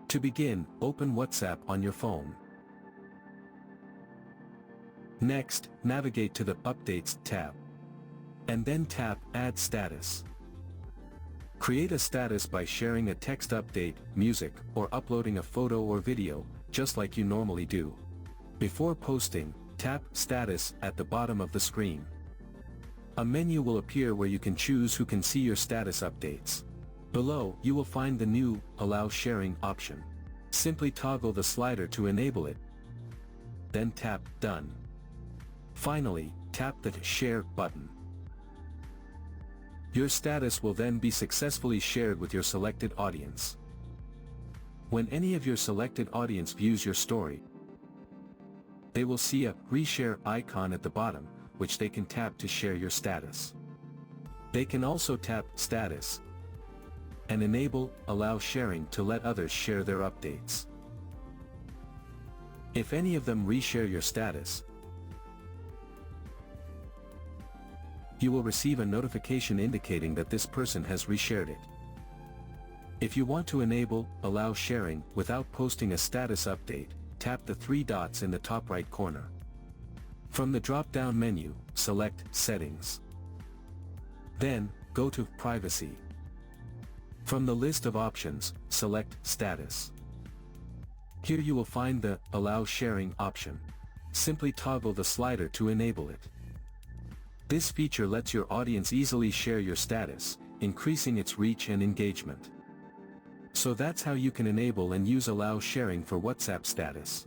To begin, open WhatsApp on your phone. Next, navigate to the Updates tab. And then tap Add Status. Create a status by sharing a text update, music, or uploading a photo or video, just like you normally do. Before posting, tap Status at the bottom of the screen. A menu will appear where you can choose who can see your status updates. Below, you will find the new Allow Sharing option. Simply toggle the slider to enable it. Then tap Done. Finally, tap the Share button. Your status will then be successfully shared with your selected audience. When any of your selected audience views your story, they will see a reshare icon at the bottom, which they can tap to share your status. They can also tap Status and enable Allow Sharing to let others share their updates. If any of them reshare your status, you will receive a notification indicating that this person has reshared it. If you want to enable Allow Sharing without posting a status update, tap the three dots in the top right corner. From the drop-down menu, select Settings. Then, go to Privacy. From the list of options, select Status. Here you will find the Allow Sharing option. Simply toggle the slider to enable it. This feature lets your audience easily share your status, increasing its reach and engagement. So that's how you can enable and use Allow Sharing for WhatsApp status.